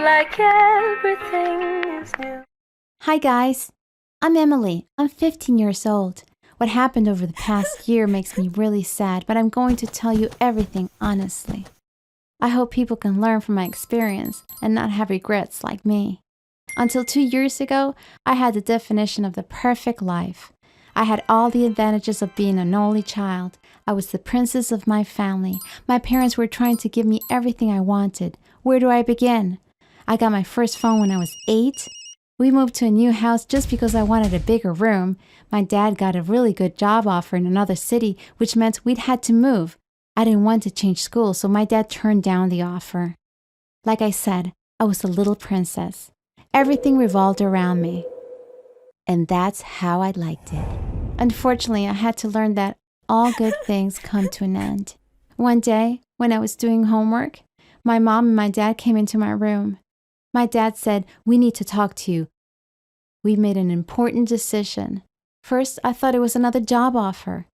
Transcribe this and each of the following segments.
like everything is new. Hi guys, I'm Emily. I'm 15 years old. What happened over the past year makes me really sad, but I'm going to tell you everything honestly. I hope people can learn from my experience and not have regrets like me. Until 2 years ago, I had the definition of the perfect life. I had all the advantages of being an only child. I was the princess of my family. My parents were trying to give me everything I wanted. Where do I begin? I got my first phone when I was 8. We moved to a new house just because I wanted a bigger room. My dad got a really good job offer in another city, which meant we'd had to move. I didn't want to change schools, so my dad turned down the offer. Like I said, I was a little princess. Everything revolved around me. And that's how I liked it. Unfortunately, I had to learn that all good things come to an end. One day, when I was doing homework, my mom and my dad came into my room. My dad said, "We need to talk to you. We made an important decision." First, I thought it was another job offer.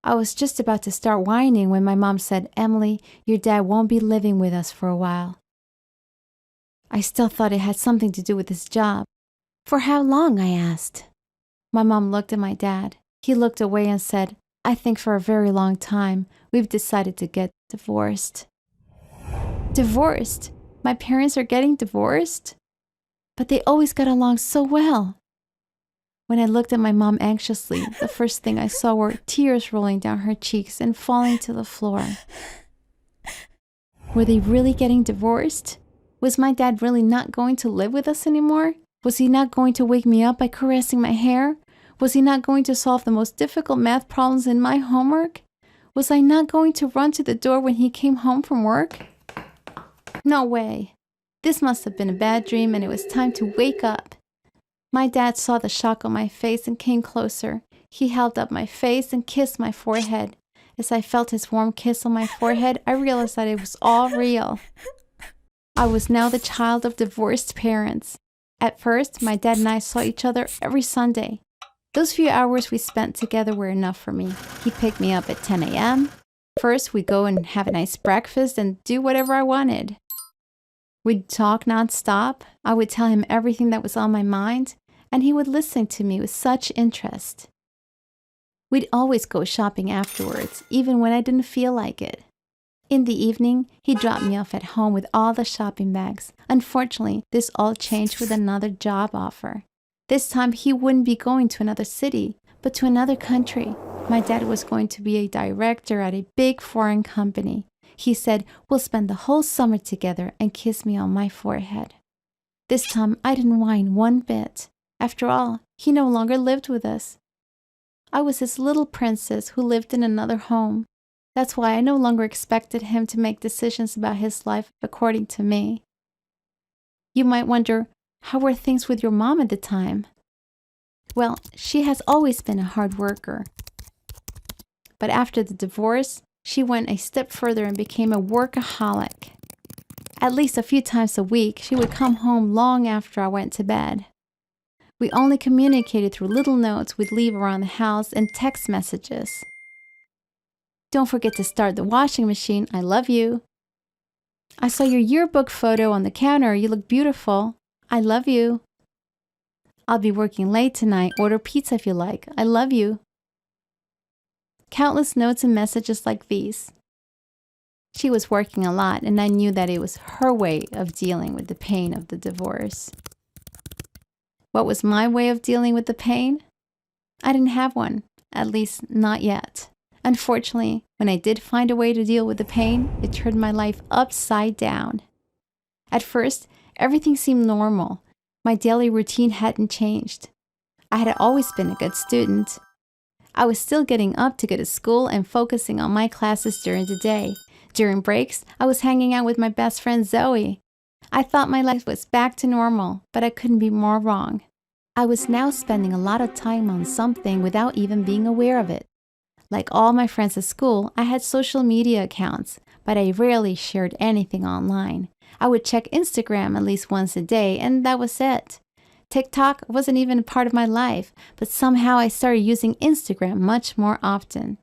I was just about to start whining when my mom said, "Emily, your dad won't be living with us for a while." I still thought it had something to do with his job. "For how long?" I asked. My mom looked at my dad. He looked away and said, "I think for a very long time. We've decided to get divorced." Divorced? My parents are getting divorced? But they always got along so well. When I looked at my mom anxiously, the first thing I saw were tears rolling down her cheeks and falling to the floor. Were they really getting divorced? Was my dad really not going to live with us anymore? Was he not going to wake me up by caressing my hair? Was he not going to solve the most difficult math problems in my homework? Was I not going to run to the door when he came home from work? No way. This must have been a bad dream and it was time to wake up. My dad saw the shock on my face and came closer. He held up my face and kissed my forehead. As I felt his warm kiss on my forehead, I realized that it was all real. I was now the child of divorced parents. At first, my dad and I saw each other every Sunday. Those few hours we spent together were enough for me. He picked me up at 10 a.m. First, we'd go and have a nice breakfast and do whatever I wanted. We'd talk nonstop. I would tell him everything that was on my mind, and he would listen to me with such interest. We'd always go shopping afterwards, even when I didn't feel like it. In the evening, he dropped me off at home with all the shopping bags. Unfortunately, this all changed with another job offer. This time, he wouldn't be going to another city, but to another country. My dad was going to be a director at a big foreign company. He said, "We'll spend the whole summer together," and kissed me on my forehead. This time, I didn't whine one bit. After all, he no longer lived with us. I was his little princess who lived in another home. That's why I no longer expected him to make decisions about his life according to me. You might wonder, how were things with your mom at the time? Well, she has always been a hard worker. But after the divorce, she went a step further and became a workaholic. At least a few times a week, she would come home long after I went to bed. We only communicated through little notes we'd leave around the house and text messages. "Don't forget to start the washing machine. I love you." "I saw your yearbook photo on the counter. You look beautiful. I love you." "I'll be working late tonight. Order pizza if you like. I love you." Countless notes and messages like these. She was working a lot, and I knew that it was her way of dealing with the pain of the divorce. What was my way of dealing with the pain? I didn't have one, at least not yet. Unfortunately, when I did find a way to deal with the pain, it turned my life upside down. At first, everything seemed normal. My daily routine hadn't changed. I had always been a good student. I was still getting up to go to school and focusing on my classes during the day. During breaks, I was hanging out with my best friend Zoe. I thought my life was back to normal, but I couldn't be more wrong. I was now spending a lot of time on something without even being aware of it. Like all my friends at school, I had social media accounts, but I rarely shared anything online. I would check Instagram at least once a day, and that was it. TikTok wasn't even a part of my life, but somehow I started using Instagram much more often.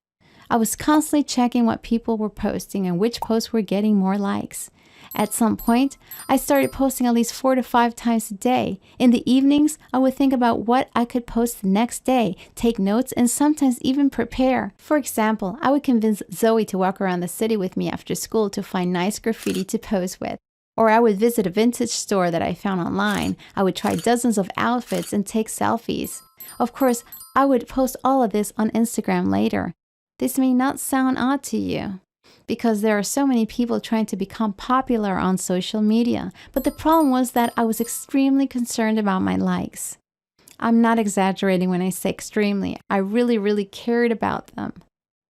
I was constantly checking what people were posting and which posts were getting more likes. At some point, I started posting at least 4 to 5 times a day. In the evenings, I would think about what I could post the next day, take notes, and sometimes even prepare. For example, I would convince Zoe to walk around the city with me after school to find nice graffiti to pose with. Or I would visit a vintage store that I found online. I would try dozens of outfits and take selfies. Of course, I would post all of this on Instagram later. This may not sound odd to you, because there are so many people trying to become popular on social media. But the problem was that I was extremely concerned about my likes. I'm not exaggerating when I say extremely. I really cared about them.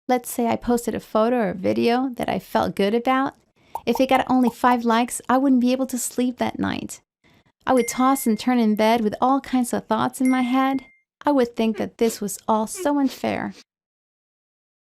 Let's say I posted a photo or a video that I felt good about. If it got only 5 likes, I wouldn't be able to sleep that night. I would toss and turn in bed with all kinds of thoughts in my head. I would think that this was all so unfair.